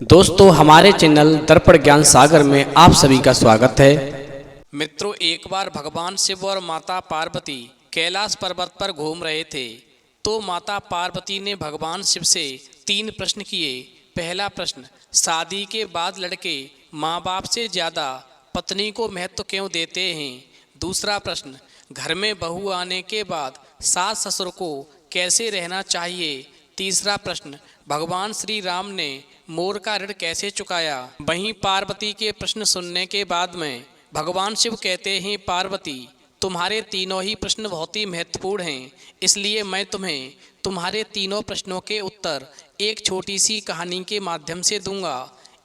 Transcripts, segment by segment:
दोस्तों हमारे चैनल दर्पण ज्ञान सागर में आप सभी का स्वागत है। मित्रों, एक बार भगवान शिव और माता पार्वती कैलाश पर्वत पर घूम रहे थे तो माता पार्वती ने भगवान शिव से 3 प्रश्न किए। पहला प्रश्न, शादी के बाद लड़के माँ बाप से ज़्यादा पत्नी को महत्व क्यों देते हैं। दूसरा प्रश्न, घर में बहू आने के बाद सास ससुर को कैसे रहना चाहिए। तीसरा प्रश्न, भगवान श्री राम ने मोर का ऋण कैसे चुकाया। वहीं पार्वती के प्रश्न सुनने के बाद में भगवान शिव कहते हैं, पार्वती तुम्हारे तीनों ही प्रश्न बहुत ही महत्वपूर्ण हैं, इसलिए मैं तुम्हें तुम्हारे तीनों प्रश्नों के उत्तर एक छोटी सी कहानी के माध्यम से दूंगा।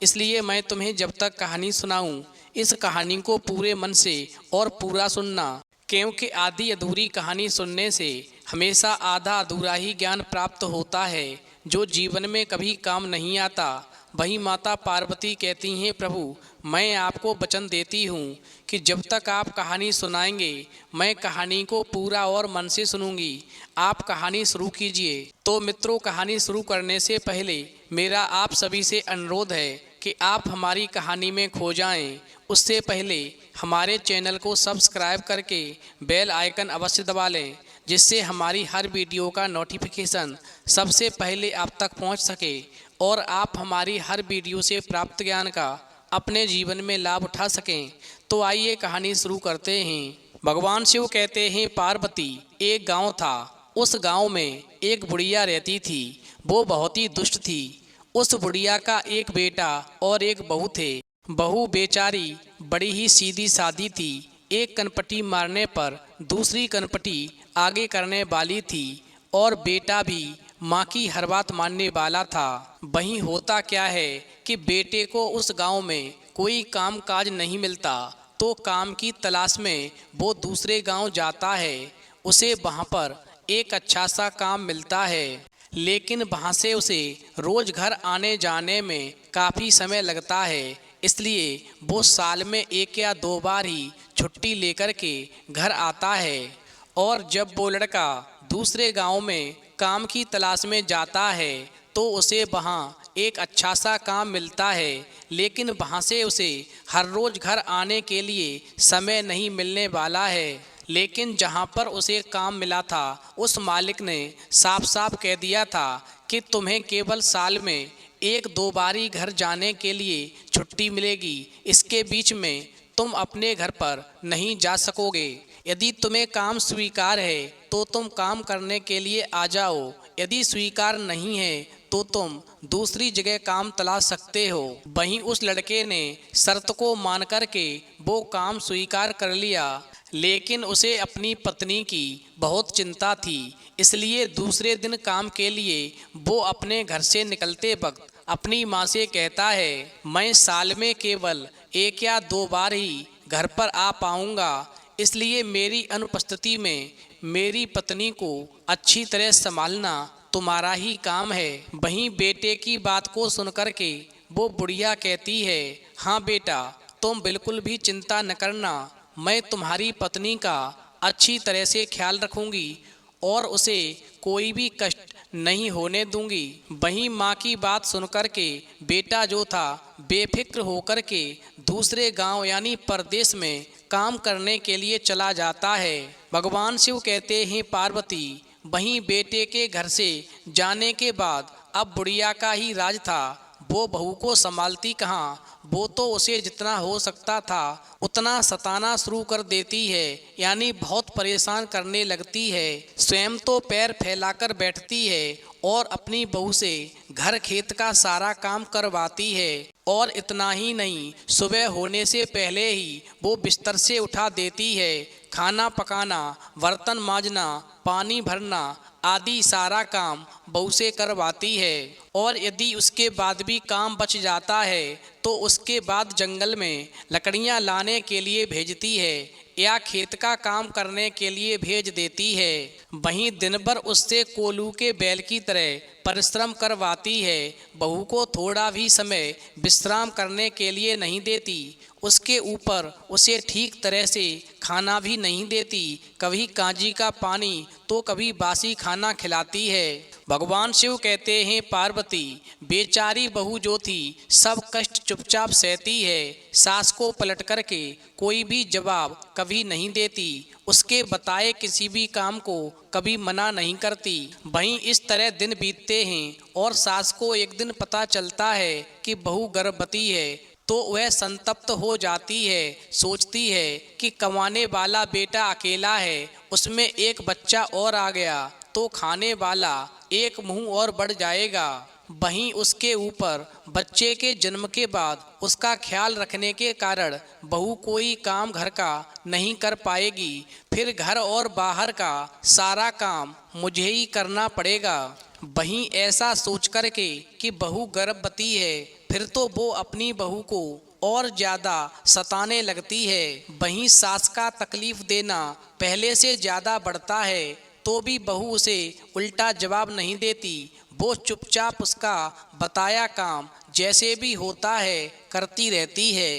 इसलिए मैं तुम्हें जब तक कहानी सुनाऊं, इस कहानी को पूरे मन से और पूरा सुनना, क्योंकि आधी अधूरी कहानी सुनने से हमेशा आधा अधूरा ही ज्ञान प्राप्त होता है जो जीवन में कभी काम नहीं आता। वहीं माता पार्वती कहती हैं, प्रभु मैं आपको वचन देती हूँ कि जब तक आप कहानी सुनाएंगे मैं कहानी को पूरा और मन से सुनूंगी। आप कहानी शुरू कीजिए। तो मित्रों, कहानी शुरू करने से पहले मेरा आप सभी से अनुरोध है कि आप हमारी कहानी में खो जाएं। उससे पहले हमारे चैनल को सब्सक्राइब करके बेल आइकन अवश्य दबा लें, जिससे हमारी हर वीडियो का नोटिफिकेशन सबसे पहले आप तक पहुंच सके और आप हमारी हर वीडियो से प्राप्त ज्ञान का अपने जीवन में लाभ उठा सकें। तो आइए कहानी शुरू करते हैं। भगवान शिव कहते हैं, पार्वती एक गांव था। उस गांव में एक बुढ़िया रहती थी। वो बहुत ही दुष्ट थी। उस बुढ़िया का एक बेटा और एक बहू थे। बहू बेचारी बड़ी ही सीधी सादी थी। एक कनपटी मारने पर दूसरी कनपटी आगे करने वाली थी और बेटा भी माँ की हर बात मानने वाला था। वहीं होता क्या है कि बेटे को उस गांव में कोई काम काज नहीं मिलता तो काम की तलाश में वो दूसरे गांव जाता है। उसे वहाँ पर एक अच्छा सा काम मिलता है, लेकिन वहाँ से उसे रोज घर आने जाने में काफ़ी समय लगता है। इसलिए वो साल में 1 या 2 बार ही छुट्टी लेकर के घर आता है। और जब वो लड़का दूसरे गांव में काम की तलाश में जाता है तो उसे वहाँ एक अच्छा सा काम मिलता है, लेकिन वहाँ से उसे हर रोज़ घर आने के लिए समय नहीं मिलने वाला है। लेकिन जहाँ पर उसे काम मिला था उस मालिक ने साफ साफ कह दिया था कि तुम्हें केवल साल में 1-2 बार ही घर जाने के लिए छुट्टी मिलेगी। इसके बीच में तुम अपने घर पर नहीं जा सकोगे। यदि तुम्हें काम स्वीकार है तो तुम काम करने के लिए आ जाओ, यदि स्वीकार नहीं है तो तुम दूसरी जगह काम तलाश सकते हो। वहीं उस लड़के ने शर्त को मान कर के वो काम स्वीकार कर लिया, लेकिन उसे अपनी पत्नी की बहुत चिंता थी। इसलिए दूसरे दिन काम के लिए वो अपने घर से निकलते वक्त अपनी माँ से कहता है, मैं साल में केवल 1 या 2 बार ही घर पर आ पाऊँगा, इसलिए मेरी अनुपस्थिति में मेरी पत्नी को अच्छी तरह संभालना तुम्हारा ही काम है। वहीं बेटे की बात को सुनकर के वो बुढ़िया कहती है, हाँ बेटा तुम बिल्कुल भी चिंता न करना, मैं तुम्हारी पत्नी का अच्छी तरह से ख्याल रखूंगी और उसे कोई भी कष्ट नहीं होने दूंगी। वहीं माँ की बात सुनकर के बेटा जो था बेफिक्र होकर के दूसरे गांव यानी परदेश में काम करने के लिए चला जाता है। भगवान शिव कहते हैं, पार्वती वहीं बेटे के घर से जाने के बाद अब बुढ़िया का ही राज था। वो बहू को संभालती कहाँ, वो तो उसे जितना हो सकता था उतना सताना शुरू कर देती है, यानी बहुत परेशान करने लगती है। स्वयं तो पैर फैलाकर बैठती है और अपनी बहू से घर खेत का सारा काम करवाती है। और इतना ही नहीं, सुबह होने से पहले ही वो बिस्तर से उठा देती है। खाना पकाना, बर्तन मांजना, पानी भरना आदि सारा काम बहू से करवाती है। और यदि उसके बाद भी काम बच जाता है तो उसके बाद जंगल में लकड़ियां लाने के लिए भेजती है या खेत का काम करने के लिए भेज देती है। वहीं दिन भर उससे कोल्हू के बैल की तरह परिश्रम करवाती है। बहू को थोड़ा भी समय विश्राम करने के लिए नहीं देती। उसके ऊपर उसे ठीक तरह से खाना भी नहीं देती। कभी कांजी का पानी तो कभी बासी खाना खिलाती है। भगवान शिव कहते हैं पार्वती, बेचारी बहू जो थी सब कष्ट चुपचाप सहती है, सास को पलट करके कोई भी जवाब कभी नहीं देती, उसके बताए किसी भी काम को कभी मना नहीं करती। वहीं इस तरह दिन बीतते हैं और सास को एक दिन पता चलता है कि बहू गर्भवती है, तो वह संतप्त हो जाती है। सोचती है कि कमाने वाला बेटा अकेला है, उसमें एक बच्चा और आ गया तो खाने वाला एक मुंह और बढ़ जाएगा। वहीं उसके ऊपर बच्चे के जन्म के बाद उसका ख्याल रखने के कारण बहू कोई काम घर का नहीं कर पाएगी, फिर घर और बाहर का सारा काम मुझे ही करना पड़ेगा। वहीं ऐसा सोच कर के कि बहू गर्भवती है, फिर तो वो अपनी बहू को और ज़्यादा सताने लगती है। वहीं सास का तकलीफ देना पहले से ज़्यादा बढ़ता है, तो भी बहू उसे उल्टा जवाब नहीं देती। वो चुपचाप उसका बताया काम जैसे भी होता है करती रहती है।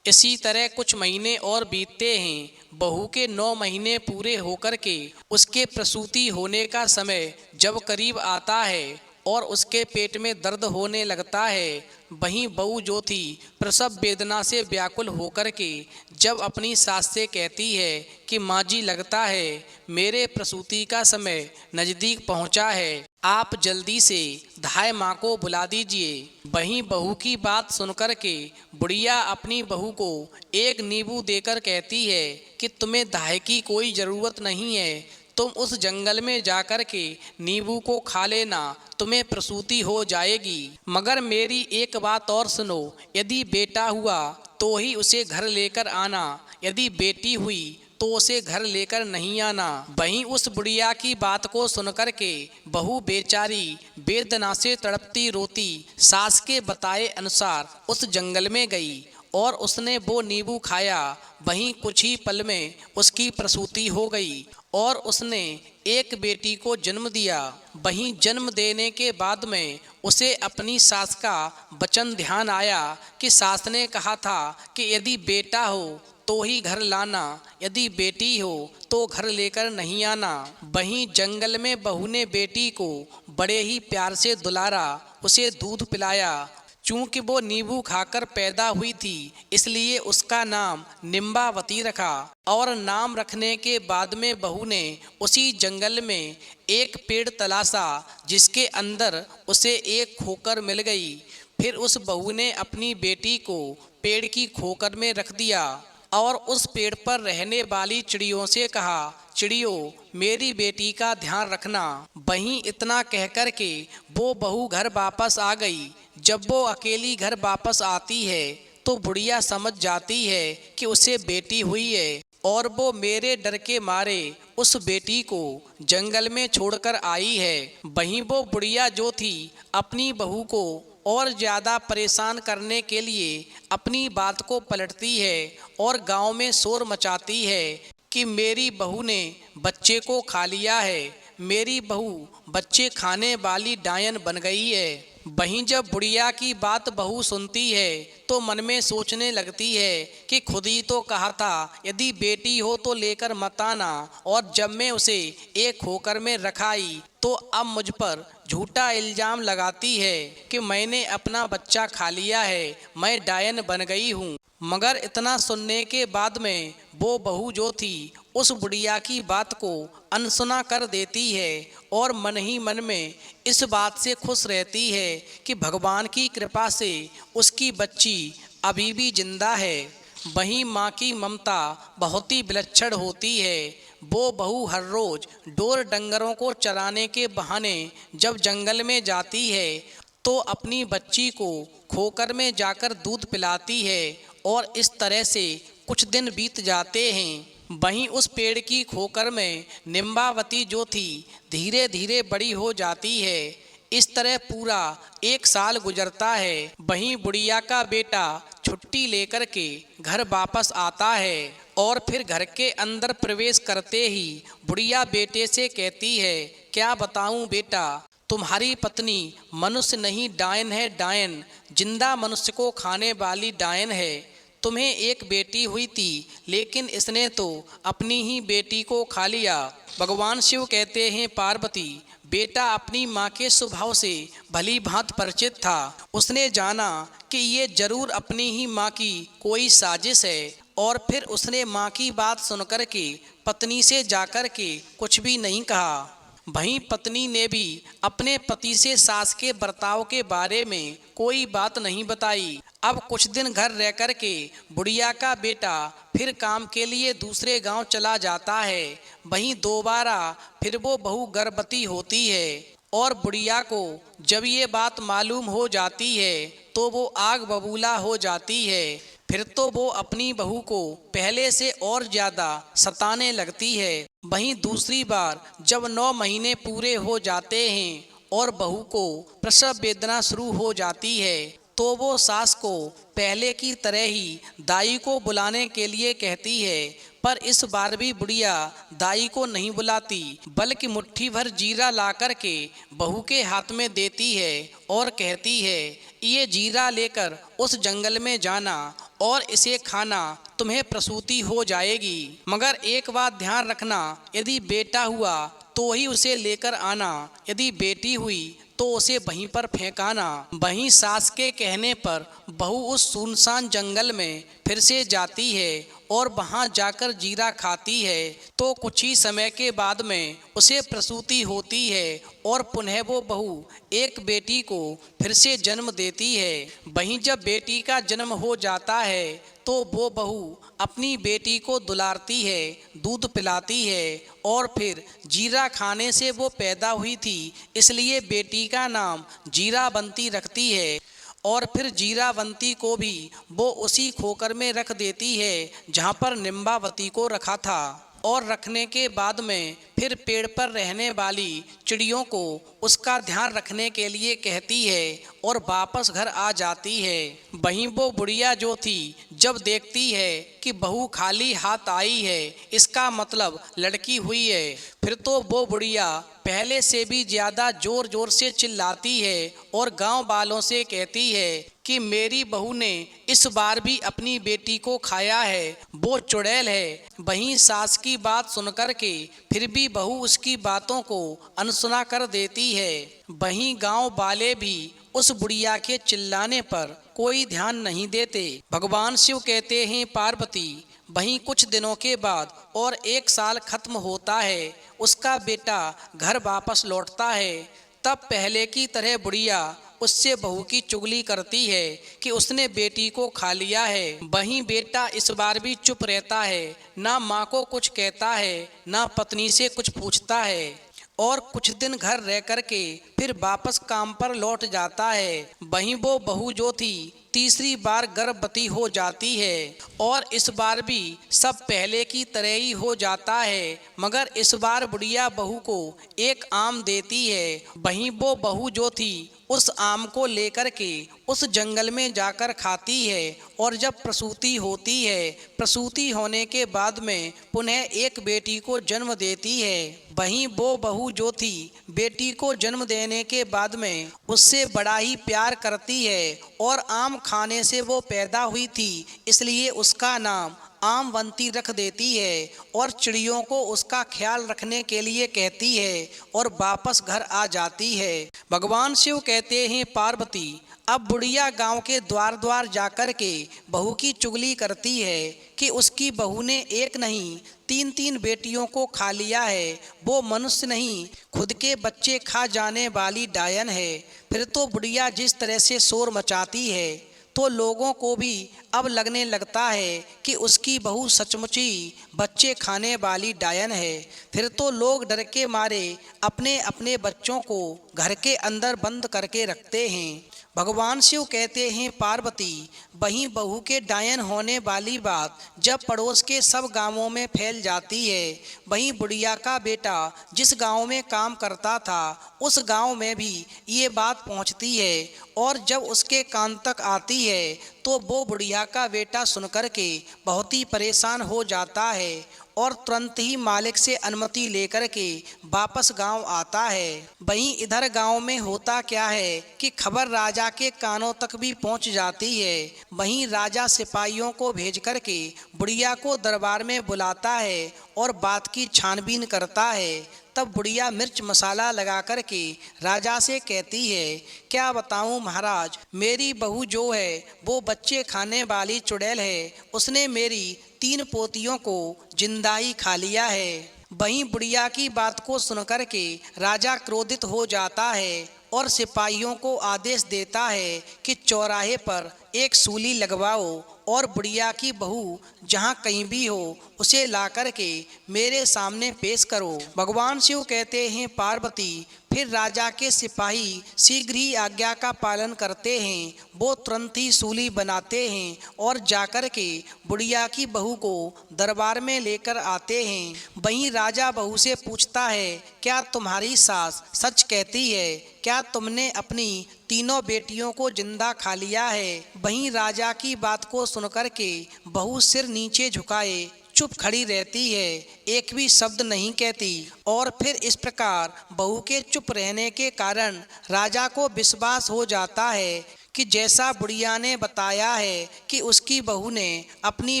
इसी तरह कुछ महीने और बीतते हैं। बहू के 9 महीने पूरे होकर के उसके प्रसूति होने का समय जब करीब आता है और उसके पेट में दर्द होने लगता है, वहीं बहू जो थी प्रसव वेदना से व्याकुल होकर के जब अपनी सास से कहती है कि माँ जी, लगता है मेरे प्रसूति का समय नज़दीक पहुँचा है, आप जल्दी से धाय माँ को बुला दीजिए। वहीं बहू की बात सुनकर के बुढ़िया अपनी बहू को एक नींबू देकर कहती है कि तुम्हें धाय की कोई ज़रूरत नहीं है, तुम उस जंगल में जाकर के नींबू को खा लेना, तुम्हें प्रसूति हो जाएगी। मगर मेरी एक बात और सुनो, यदि बेटा हुआ तो ही उसे घर लेकर आना, यदि बेटी हुई तो उसे घर लेकर नहीं आना। वहीं उस बुढ़िया की बात को सुनकर के बहू बेचारी वेदना से तड़पती रोती सास के बताए अनुसार उस जंगल में गई और उसने वो नींबू खाया। वहीं कुछ ही पल में उसकी प्रसूति हो गई और उसने एक बेटी को जन्म दिया। वहीं जन्म देने के बाद में उसे अपनी सास का वचन ध्यान आया कि सास ने कहा था कि यदि बेटा हो तो ही घर लाना, यदि बेटी हो तो घर लेकर नहीं आना। वहीं जंगल में बहू ने बेटी को बड़े ही प्यार से दुलारा, उसे दूध पिलाया। चूँकि वो नींबू खाकर पैदा हुई थी, इसलिए उसका नाम निम्बावती रखा। और नाम रखने के बाद में बहू ने उसी जंगल में एक पेड़ तलाशा, जिसके अंदर उसे एक खोकर मिल गई। फिर उस बहू ने अपनी बेटी को पेड़ की खोकर में रख दिया और उस पेड़ पर रहने वाली चिड़ियों से कहा, चिड़ियों, मेरी बेटी का ध्यान रखना। वहीं इतना कहकर के वो बहू घर वापस आ गई। जब वो अकेली घर वापस आती है तो बुढ़िया समझ जाती है कि उसे बेटी हुई है और वो मेरे डर के मारे उस बेटी को जंगल में छोड़कर आई है। वहीं वो बुढ़िया जो थी अपनी बहू को और ज़्यादा परेशान करने के लिए अपनी बात को पलटती है और गांव में शोर मचाती है कि मेरी बहू ने बच्चे को खा लिया है, मेरी बहू बच्चे खाने वाली डायन बन गई है। वहीं जब बुढ़िया की बात बहू सुनती है तो मन में सोचने लगती है कि खुद ही तो कहा था यदि बेटी हो तो लेकर मत आना, और जब मैं उसे एक खोकर में रखाई तो अब मुझ पर झूठा इल्ज़ाम लगाती है कि मैंने अपना बच्चा खा लिया है, मैं डायन बन गई हूँ। मगर इतना सुनने के बाद में वो बहू जो थी उस बुढ़िया की बात को अनसुना कर देती है और मन ही मन में इस बात से खुश रहती है कि भगवान की कृपा से उसकी बच्ची अभी भी जिंदा है। वहीं माँ की ममता बहुत ही विलक्षण होती है। वो बहू हर रोज़ ढोर डंगरों को चराने के बहाने जब जंगल में जाती है तो अपनी बच्ची को खोकर में जाकर दूध पिलाती है और इस तरह से कुछ दिन बीत जाते हैं। वहीं उस पेड़ की खोकर में निम्बावती जो थी धीरे धीरे बड़ी हो जाती है। इस तरह पूरा 1 साल गुजरता है। वहीं बुढ़िया का बेटा छुट्टी लेकर के घर वापस आता है और फिर घर के अंदर प्रवेश करते ही बुढ़िया बेटे से कहती है, क्या बताऊं बेटा, तुम्हारी पत्नी मनुष्य नहीं डायन है, डायन, जिंदा मनुष्य को खाने वाली डायन है। तुम्हें एक बेटी हुई थी लेकिन इसने तो अपनी ही बेटी को खा लिया। भगवान शिव कहते हैं, पार्वती, बेटा अपनी माँ के स्वभाव से भली भांत परिचित था। उसने जाना कि ये जरूर अपनी ही माँ की कोई साजिश है और फिर उसने माँ की बात सुनकर के पत्नी से जाकर के कुछ भी नहीं कहा। वहीं पत्नी ने भी अपने पति से सास के बर्ताव के बारे में कोई बात नहीं बताई। अब कुछ दिन घर रह कर के बुढ़िया का बेटा फिर काम के लिए दूसरे गांव चला जाता है। वहीं दोबारा फिर वो बहू गर्भवती होती है और बुढ़िया को जब ये बात मालूम हो जाती है तो वो आग बबूला हो जाती है। फिर तो वो अपनी बहू को पहले से और ज्यादा सताने लगती है। वहीं दूसरी बार जब 9 महीने पूरे हो जाते हैं और बहू को प्रसव वेदना शुरू हो जाती है तो वो सास को पहले की तरह ही दाई को बुलाने के लिए कहती है। पर इस बार भी बुढ़िया दाई को नहीं बुलाती बल्कि मुट्ठी भर जीरा ला कर के बहू के हाथ में देती है और कहती है, ये जीरा लेकर उस जंगल में जाना और इसे खाना, तुम्हें प्रसूति हो जाएगी। मगर एक बात ध्यान रखना, यदि बेटा हुआ तो ही उसे लेकर आना, यदि बेटी हुई तो उसे वहीं पर फेंकाना। वहीं सास के कहने पर बहू उस सुनसान जंगल में फिर से जाती है और वहां जाकर जीरा खाती है तो कुछ ही समय के बाद में उसे प्रसूति होती है और पुनः वो बहू एक बेटी को फिर से जन्म देती है। वहीं जब बेटी का जन्म हो जाता है तो वो बहू अपनी बेटी को दुलारती है, दूध पिलाती है और फिर जीरा खाने से वो पैदा हुई थी इसलिए बेटी का नाम जीरावंती रखती है। और फिर जीरावंती को भी वो उसी खोकर में रख देती है जहाँ पर निम्बावती को रखा था। और रखने के बाद में फिर पेड़ पर रहने वाली चिड़ियों को उसका ध्यान रखने के लिए कहती है और वापस घर आ जाती है। वहीं वो बुढ़िया जो थी जब देखती है कि बहू खाली हाथ आई है, इसका मतलब लड़की हुई है, फिर तो वो बुढ़िया पहले से भी ज्यादा जोर जोर से चिल्लाती है और गांव वालों से कहती है कि मेरी बहू ने इस बार भी अपनी बेटी को खाया है, वो चुड़ैल है। वहीं सास की बात सुनकर के फिर भी बहू उसकी बातों को अनसुना कर देती है। वहीं गांव वाले भी उस बुढ़िया के चिल्लाने पर कोई ध्यान नहीं देते। भगवान शिव कहते हैं पार्वती। वहीं कुछ दिनों के बाद और 1 साल खत्म होता है, उसका बेटा घर वापस लौटता है। तब पहले की तरह बुढ़िया उससे बहू की चुगली करती है कि उसने बेटी को खा लिया है। वहीं बेटा इस बार भी चुप रहता है, ना माँ को कुछ कहता है ना पत्नी से कुछ पूछता है और कुछ दिन घर रह कर के फिर वापस काम पर लौट जाता है। वहीं वो बहू जो थी तीसरी बार गर्भवती हो जाती है और इस बार भी सब पहले की तरह ही हो जाता है, मगर इस बार बुढ़िया बहू को एक आम देती है। वहीं वो बहू जो थी उस आम को लेकर के उस जंगल में जाकर खाती है और जब प्रसूति होती है, प्रसूति होने के बाद में पुनः एक बेटी को जन्म देती है। वहीं वो बहू जो थी बेटी को जन्म देने के बाद में उससे बड़ा ही प्यार करती है और आम खाने से वो पैदा हुई थी इसलिए उसका नाम आमवंती रख देती है और चिड़ियों को उसका ख्याल रखने के लिए कहती है और वापस घर आ जाती है। भगवान शिव कहते हैं पार्वती, अब बुढ़िया गांव के द्वार द्वार जाकर के बहू की चुगली करती है कि उसकी बहू ने एक नहीं 3-3 बेटियों को खा लिया है, वो मनुष्य नहीं खुद के बच्चे खा जाने वाली डायन है। फिर तो बुढ़िया जिस तरह से शोर मचाती है तो लोगों को भी अब लगने लगता है कि उसकी बहू सचमुच ही बच्चे खाने वाली डायन है। फिर तो लोग डर के मारे अपने अपने बच्चों को घर के अंदर बंद करके रखते हैं। भगवान शिव कहते हैं पार्वती, वहीं बहू के डायन होने वाली बात जब पड़ोस के सब गांवों में फैल जाती है, वहीं बुढ़िया का बेटा जिस गांव में काम करता था उस गांव में भी ये बात पहुंचती है और जब उसके कान तक आती है तो वो बुढ़िया का बेटा सुनकर के बहुत ही परेशान हो जाता है और तुरंत ही मालिक से अनुमति लेकर के वापस गांव आता है। वहीं इधर गांव में होता क्या है कि खबर राजा के कानों तक भी पहुंच जाती है। वहीं राजा सिपाहियों को भेज करके बुढ़िया को दरबार में बुलाता है और बात की छानबीन करता है। तब बुढ़िया मिर्च मसाला लगा कर के राजा से कहती है, क्या बताऊं महाराज, मेरी बहू जो है वो बच्चे खाने वाली चुड़ैल है। उसने मेरी 3 पोतियों को जिंदा ही खा लिया है। वहीं बुढ़िया की बात को सुनकर के राजा क्रोधित हो जाता है और सिपाहियों को आदेश देता है कि चौराहे पर एक सूली लगवाओ और बुढ़िया की बहू जहाँ कहीं भी हो उसे ला कर के मेरे सामने पेश करो। भगवान शिव कहते हैं, पार्वती, फिर राजा के सिपाही शीघ्र ही आज्ञा का पालन करते हैं। वो तुरंत ही सूली बनाते हैं और जाकर के बुढ़िया की बहू को दरबार में लेकर आते हैं। वहीं राजा बहू से पूछता है, क्या तुम्हारी सास सच कहती है? क्या तुमने अपनी तीनों बेटियों को जिंदा खा लिया है? वहीं राजा की बात को सुनकर के बहू सिर नीचे झुकाए चुप खड़ी रहती है, एक भी शब्द नहीं कहती। और फिर इस प्रकार बहू के चुप रहने के कारण राजा को विश्वास हो जाता है कि जैसा बुढ़िया ने बताया है कि उसकी बहू ने अपनी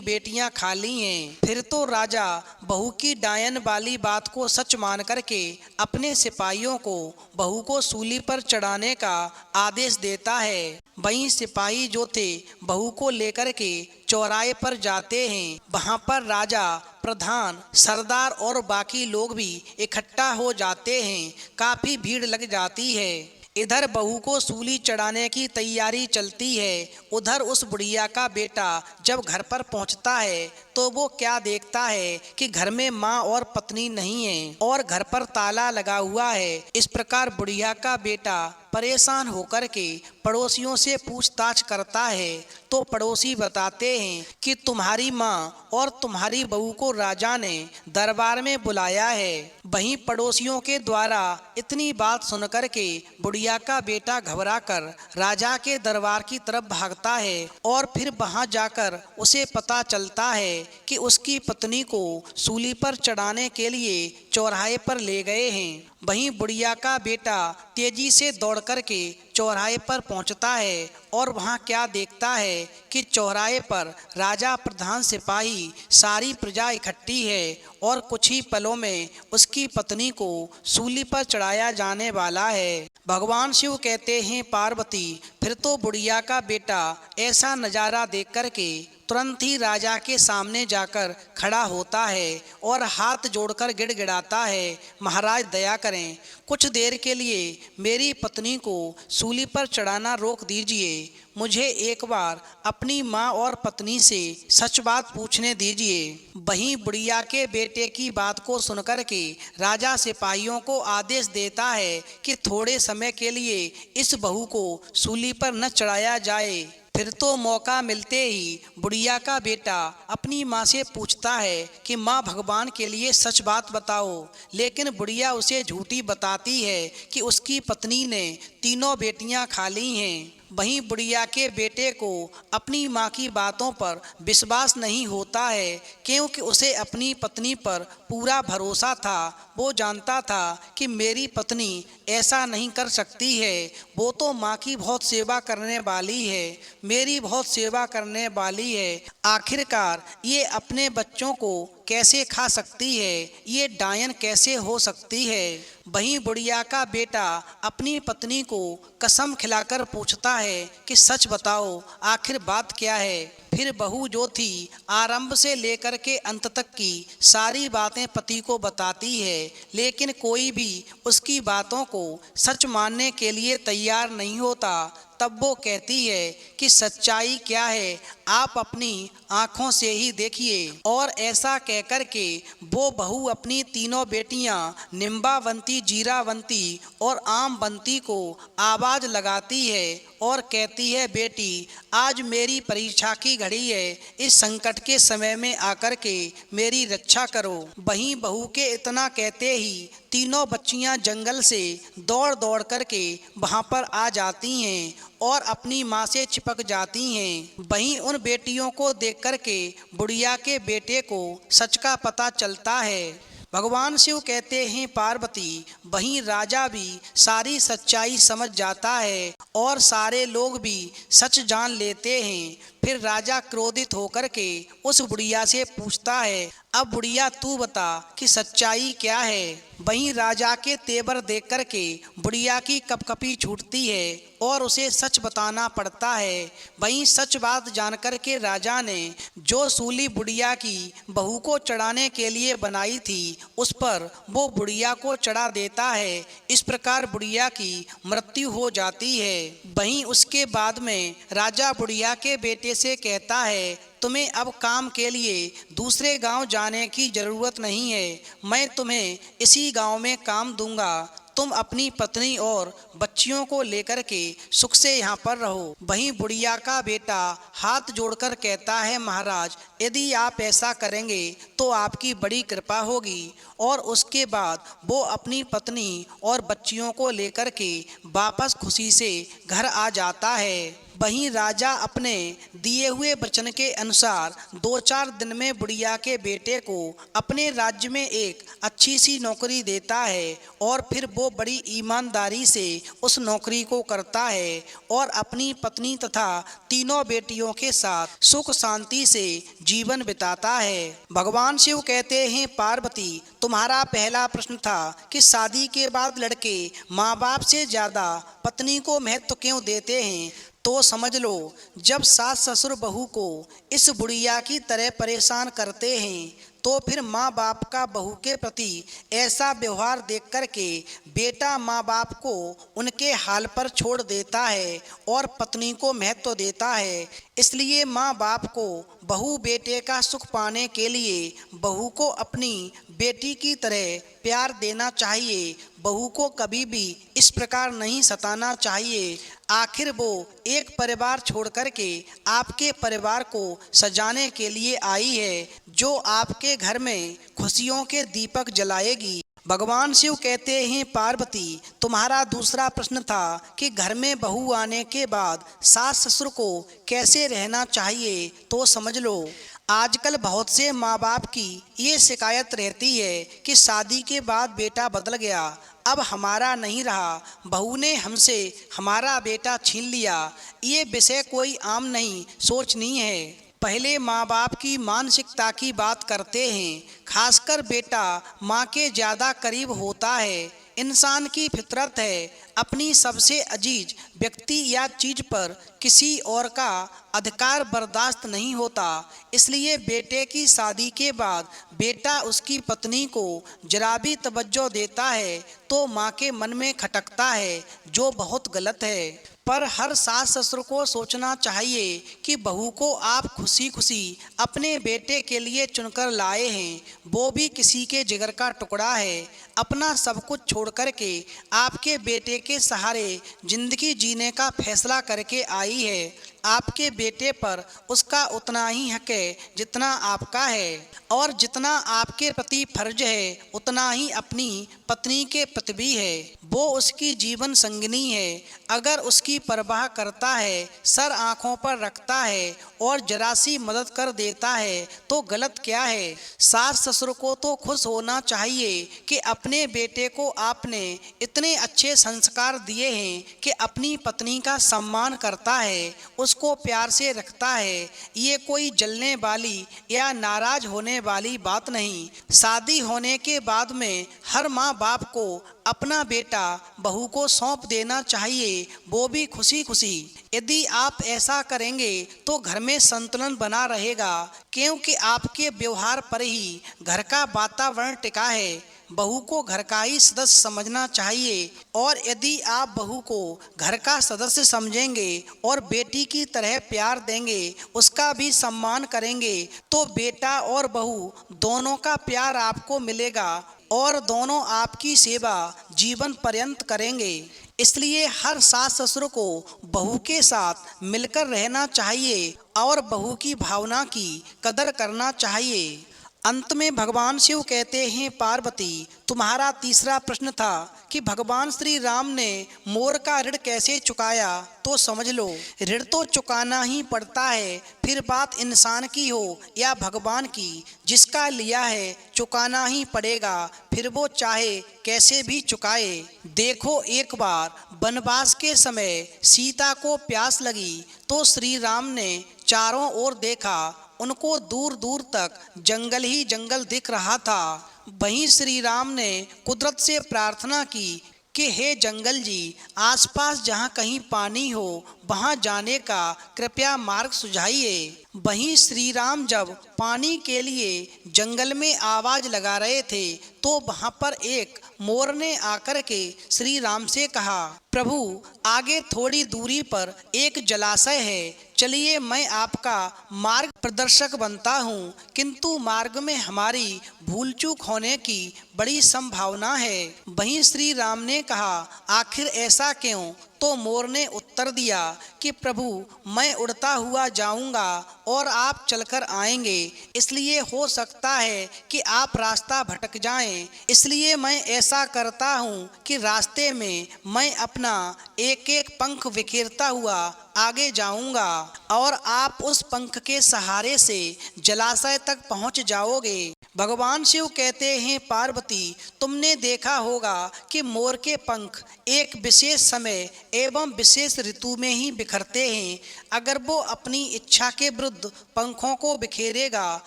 बेटियां खा ली हैं। फिर तो राजा बहू की डायन वाली बात को सच मान करके अपने सिपाहियों को बहू को सूली पर चढ़ाने का आदेश देता है। वहीं सिपाही जो थे बहू को लेकर के चौराहे पर जाते हैं। वहां पर राजा, प्रधान, सरदार और बाकी लोग भी इकट्ठा हो जाते हैं। काफी भीड़ लग जाती है। इधर बहू को सूली चढ़ाने की तैयारी चलती है। उधर उस बुढ़िया का बेटा जब घर पर पहुंचता है तो वो क्या देखता है कि घर में माँ और पत्नी नहीं है और घर पर ताला लगा हुआ है। इस प्रकार बुढ़िया का बेटा परेशान होकर के पड़ोसियों से पूछताछ करता है तो पड़ोसी बताते हैं कि तुम्हारी माँ और तुम्हारी बहू को राजा ने दरबार में बुलाया है। वहीं पड़ोसियों के द्वारा इतनी बात सुनकर के बुढ़िया का बेटा घबराकर राजा के दरबार की तरफ भागता है और फिर वहां जाकर उसे पता चलता है कि उसकी पत्नी को सूली पर चढ़ाने के लिए चौराहे पर ले गए हैं। वहीं बुढ़िया का बेटा तेजी से दौड़ कर के चौराहे पर पहुंचता है और वहां क्या देखता है कि चौराहे पर राजा, प्रधान, सिपाही, सारी प्रजा इकट्ठी है और कुछ ही पलों में उसकी पत्नी को सूली पर चढ़ाया जाने वाला है। भगवान शिव कहते हैं, पार्वती, फिर तो बुढ़िया का बेटा ऐसा नज़ारा देख कर के तुरंत ही राजा के सामने जाकर खड़ा होता है और हाथ जोड़कर गिड़गिड़ाता है, महाराज दया करें, कुछ देर के लिए मेरी पत्नी को सूली पर चढ़ाना रोक दीजिए। मुझे एक बार अपनी माँ और पत्नी से सच बात पूछने दीजिए। वहीं बुढ़िया के बेटे की बात को सुनकर के राजा सिपाहियों को आदेश देता है कि थोड़े समय के लिए इस बहू को सूली पर न चढ़ाया जाए। फिर तो मौका मिलते ही बुढ़िया का बेटा अपनी माँ से पूछता है कि माँ, भगवान के लिए सच बात बताओ। लेकिन बुढ़िया उसे झूठी बताती है कि उसकी पत्नी ने तीनों बेटियां खा ली हैं। वहीं बुढ़िया के बेटे को अपनी माँ की बातों पर विश्वास नहीं होता है, क्योंकि उसे अपनी पत्नी पर पूरा भरोसा था। वो जानता था कि मेरी पत्नी ऐसा नहीं कर सकती है, वो तो माँ की बहुत सेवा करने वाली है, मेरी बहुत सेवा करने वाली है। आखिरकार ये अपने बच्चों को कैसे खा सकती है, ये डायन कैसे हो सकती है। वहीं बुढ़िया का बेटा अपनी पत्नी को कसम खिलाकर पूछता है कि सच बताओ, आखिर बात क्या है। फिर बहू जो थी आरंभ से लेकर के अंत तक की सारी बातें पति को बताती है, लेकिन कोई भी उसकी बातों को सच मानने के लिए तैयार नहीं होता। तब वो कहती है कि सच्चाई क्या है, आप अपनी आँखों से ही देखिए। और ऐसा कहकर के वो बहू अपनी तीनों बेटियां निम्बावंती, जीरावंती और आमवंती को आवाज़ लगाती है और कहती है, बेटी, आज मेरी परीक्षा की घड़ी है, इस संकट के समय में आकर के मेरी रक्षा करो। वहीं बहू के इतना कहते ही तीनों बच्चियां जंगल से दौड़ दौड़ करके वहां पर आ जाती हैं और अपनी माँ से चिपक जाती हैं। वहीं उन बेटियों को देख करके बुढ़िया के बेटे को सच का पता चलता है। भगवान शिव कहते हैं, पार्वती, वहीं राजा भी सारी सच्चाई समझ जाता है और सारे लोग भी सच जान लेते हैं। फिर राजा क्रोधित होकर के उस बुढ़िया से पूछता है, अब बुढ़िया तू बता कि सच्चाई क्या है। वहीं राजा के तेवर देख कर के बुढ़िया की कपकपी छूटती है और उसे सच बताना पड़ता है। वहीं सच बात जानकर के राजा ने जो सूली बुढ़िया की बहू को चढ़ाने के लिए बनाई थी उस पर वो बुढ़िया को चढ़ा देता है। इस प्रकार बुढ़िया की मृत्यु हो जाती है। वहीं उसके बाद में राजा बुढ़िया के बेटे से कहता है, तुम्हें अब काम के लिए दूसरे गांव जाने की जरूरत नहीं है, मैं तुम्हें इसी गांव में काम दूंगा। तुम अपनी पत्नी और बच्चियों को लेकर के सुख से यहाँ पर रहो। वहीं बुढ़िया का बेटा हाथ जोड़कर कहता है, महाराज यदि आप ऐसा करेंगे तो आपकी बड़ी कृपा होगी। और उसके बाद वो अपनी पत्नी और बच्चियों को लेकर के वापस खुशी से घर आ जाता है। वहीं राजा अपने दिए हुए वचन के अनुसार 2-4 दिन में बुढ़िया के बेटे को अपने राज्य में एक अच्छी सी नौकरी देता है और फिर वो बड़ी ईमानदारी से उस नौकरी को करता है और अपनी पत्नी तथा तीनों बेटियों के साथ सुख शांति से जीवन बिताता है। भगवान शिव कहते हैं, पार्वती तुम्हारा पहला प्रश्न था कि शादी के बाद लड़के माँ बाप से ज़्यादा पत्नी को महत्व क्यों देते हैं। तो समझ लो, जब सास ससुर बहू को इस बुढ़िया की तरह परेशान करते हैं तो फिर माँ बाप का बहू के प्रति ऐसा व्यवहार देख कर के बेटा माँ बाप को उनके हाल पर छोड़ देता है और पत्नी को महत्व देता है। इसलिए माँ बाप को बहू बेटे का सुख पाने के लिए बहू को अपनी बेटी की तरह प्यार देना चाहिए। बहू को कभी भी इस प्रकार नहीं सताना चाहिए। आखिर वो एक परिवार छोड़ कर के आपके परिवार को सजाने के लिए आई है, जो आपके घर में खुशियों के दीपक जलाएगी। भगवान शिव कहते हैं, पार्वती तुम्हारा दूसरा प्रश्न था कि घर में बहू आने के बाद सास ससुर को कैसे रहना चाहिए। तो समझ लो, आजकल बहुत से माँ बाप की ये शिकायत रहती है कि शादी के बाद बेटा बदल गया, अब हमारा नहीं रहा, बहू ने हमसे हमारा बेटा छीन लिया। ये विषय कोई आम नहीं सोचनी है। पहले माँ बाप की मानसिकता की बात करते हैं। खासकर बेटा माँ के ज़्यादा करीब होता है। इंसान की फितरत है, अपनी सबसे अजीज व्यक्ति या चीज़ पर किसी और का अधिकार बर्दाश्त नहीं होता। इसलिए बेटे की शादी के बाद बेटा उसकी पत्नी को जरा भी तवज्जो देता है तो माँ के मन में खटकता है, जो बहुत गलत है। पर हर सास ससुर को सोचना चाहिए कि बहू को आप खुशी खुशी अपने बेटे के लिए चुनकर लाए हैं, वो भी किसी के जिगर का टुकड़ा है। अपना सब कुछ छोड़ कर के आपके बेटे के सहारे जिंदगी जीने का फैसला करके आई है। आपके बेटे पर उसका उतना ही हक है जितना आपका है, और जितना आपके प्रति फर्ज है उतना ही अपनी पत्नी के प्रति भी है। वो उसकी जीवन संगिनी है। अगर उसकी परवाह करता है, सर आंखों पर रखता है और जरा सी मदद कर देता है तो गलत क्या है। सास ससुर को तो खुश होना चाहिए कि अपने बेटे को आपने इतने अच्छे संस्कार दिए हैं कि अपनी पत्नी का सम्मान करता है, उसको प्यार से रखता है। ये कोई जलने वाली या नाराज होने वाली बात नहीं। शादी होने के बाद में हर माँ बाप को अपना बेटा बहू को सौंप देना चाहिए, वो भी खुशी खुशी। यदि आप ऐसा करेंगे तो घर में संतुलन बना रहेगा, क्योंकि आपके व्यवहार पर ही घर का वातावरण टिका है। बहू को घर का ही सदस्य समझना चाहिए, और यदि आप बहू को घर का सदस्य समझेंगे और बेटी की तरह प्यार देंगे, उसका भी सम्मान करेंगे, तो बेटा और बहू दोनों का प्यार आपको मिलेगा और दोनों आपकी सेवा जीवन पर्यंत करेंगे। इसलिए हर सास ससुर को बहू के साथ मिलकर रहना चाहिए और बहू की भावना की कदर करना चाहिए। अंत में भगवान शिव कहते हैं, पार्वती तुम्हारा तीसरा प्रश्न था कि भगवान श्री राम ने मोर का ऋण कैसे चुकाया। तो समझ लो, ऋण तो चुकाना ही पड़ता है, फिर बात इंसान की हो या भगवान की, जिसका लिया है चुकाना ही पड़ेगा, फिर वो चाहे कैसे भी चुकाए। देखो, एक बार वनवास के समय सीता को प्यास लगी तो श्री राम ने चारों ओर देखा, उनको दूर दूर तक जंगल ही जंगल दिख रहा था। वहीं श्री राम ने कुदरत से प्रार्थना की कि हे जंगल जी, आसपास जहाँ कहीं पानी हो वहाँ जाने का कृपया मार्ग सुझाइए। वहीं श्री राम जब पानी के लिए जंगल में आवाज लगा रहे थे तो वहाँ पर एक मोर ने आकर के श्री राम से कहा, प्रभु आगे थोड़ी दूरी पर एक जलाशय है, चलिए मैं आपका मार्ग प्रदर्शक बनता हूँ, किंतु मार्ग में हमारी भूल चूक होने की बड़ी संभावना है। वहीं श्री राम ने कहा, आखिर ऐसा क्यों? तो मोर ने उत्तर दिया कि प्रभु मैं उड़ता हुआ जाऊंगा और आप चलकर आएंगे, इसलिए हो सकता है कि आप रास्ता भटक जाएं, इसलिए मैं ऐसा करता हूँ कि रास्ते में मैं अपना एक एक पंख बिखेरता हुआ आगे जाऊंगा और आप उस पंख के सहारे से जलाशय तक पहुंच जाओगे। भगवान शिव कहते हैं, पार्वती तुमने देखा होगा कि मोर के पंख एक विशेष समय एवं विशेष ऋतु में ही बिखरते हैं। अगर वो अपनी इच्छा के विरुद्ध पंखों को बिखेरेगा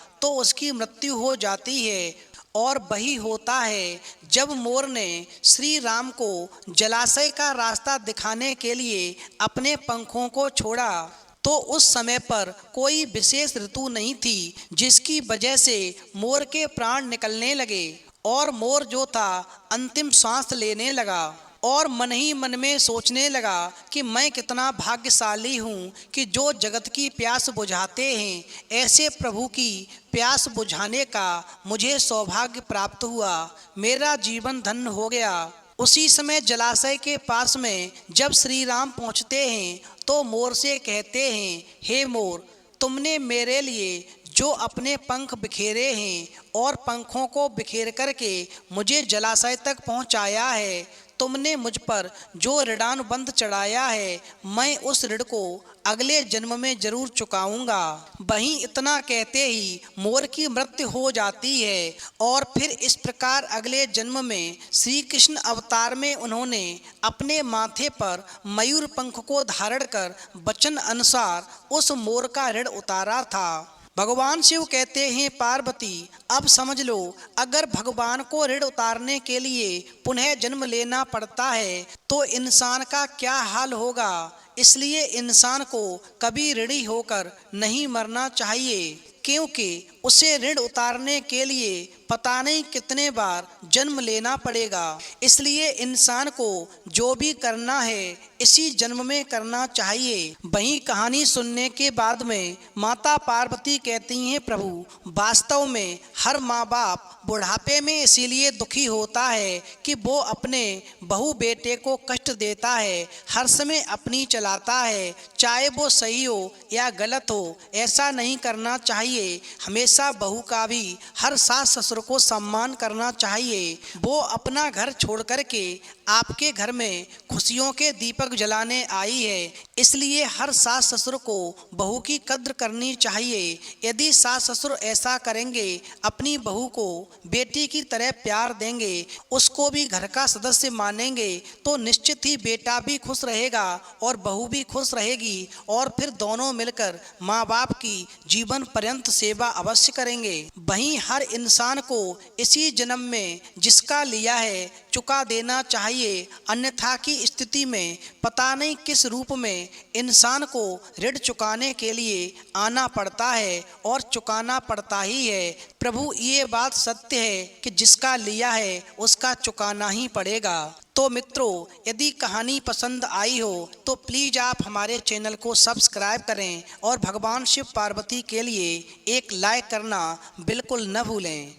तो उसकी मृत्यु हो जाती है। और वही होता है जब मोर ने श्री राम को जलाशय का रास्ता दिखाने के लिए अपने पंखों को छोड़ा तो उस समय पर कोई विशेष ऋतु नहीं थी जिसकी वजह से मोर के प्राण निकलने लगे और मोर जो था अंतिम सांस लेने लगा और मन ही मन में सोचने लगा कि मैं कितना भाग्यशाली हूँ कि जो जगत की प्यास बुझाते हैं, ऐसे प्रभु की प्यास बुझाने का मुझे सौभाग्य प्राप्त हुआ, मेरा जीवन धन्य हो गया। उसी समय जलाशय के पास में जब श्री राम पहुँचते हैं तो मोर से कहते हैं, हे मोर, तुमने मेरे लिए जो अपने पंख बिखेरे हैं और पंखों को बिखेर करके मुझे जलाशय तक पहुँचाया है, तुमने मुझ पर जो ऋणानुबंध चढ़ाया है, मैं उस ऋण को अगले जन्म में जरूर चुकाऊंगा। वहीं इतना कहते ही मोर की मृत्यु हो जाती है और फिर इस प्रकार अगले जन्म में श्री कृष्ण अवतार में उन्होंने अपने माथे पर मयूर पंख को धारण कर वचन अनुसार उस मोर का ऋण उतारा था। भगवान शिव कहते हैं, पार्वती अब समझ लो, अगर भगवान को ऋण उतारने के लिए पुनः जन्म लेना पड़ता है तो इंसान का क्या हाल होगा। इसलिए इंसान को कभी ऋणी होकर नहीं मरना चाहिए, क्योंकि उसे ऋण उतारने के लिए पता नहीं कितने बार जन्म लेना पड़ेगा। इसलिए इंसान को जो भी करना है इसी जन्म में करना चाहिए। वहीं कहानी सुनने के बाद में माता पार्वती कहती हैं, प्रभु वास्तव में हर माँ बाप बुढ़ापे में इसीलिए दुखी होता है कि वो अपने बहू बेटे को कष्ट देता है, हर समय अपनी चलाता है, चाहे वो सही हो या गलत हो, ऐसा नहीं करना चाहिए। हमेशा बहू का भी हर सास ससुर को सम्मान करना चाहिए। वो अपना घर छोड़ करके आपके घर में खुशियों के दीपक जलाने आई है, इसलिए हर सास ससुर को बहू की कद्र करनी चाहिए। यदि सास ससुर ऐसा करेंगे, अपनी बहू को बेटी की तरह प्यार देंगे, उसको भी घर का सदस्य मानेंगे, तो निश्चित ही बेटा भी खुश रहेगा और बहू भी खुश रहेगी और फिर दोनों मिलकर माँ बाप की जीवन पर्यंत सेवा अवश्य करेंगे। वहीं हर इंसान को इसी जन्म में जिसका लिया है चुका देना चाहिए, अन्यथा की स्थिति में पता नहीं किस रूप में इंसान को ऋण चुकाने के लिए आना पड़ता है और चुकाना पड़ता ही है। प्रभु ये बात सत्य है कि जिसका लिया है उसका चुकाना ही पड़ेगा। तो मित्रों, यदि कहानी पसंद आई हो तो प्लीज़ आप हमारे चैनल को सब्सक्राइब करें और भगवान शिव पार्वती के लिए एक लाइक करना बिल्कुल न भूलें।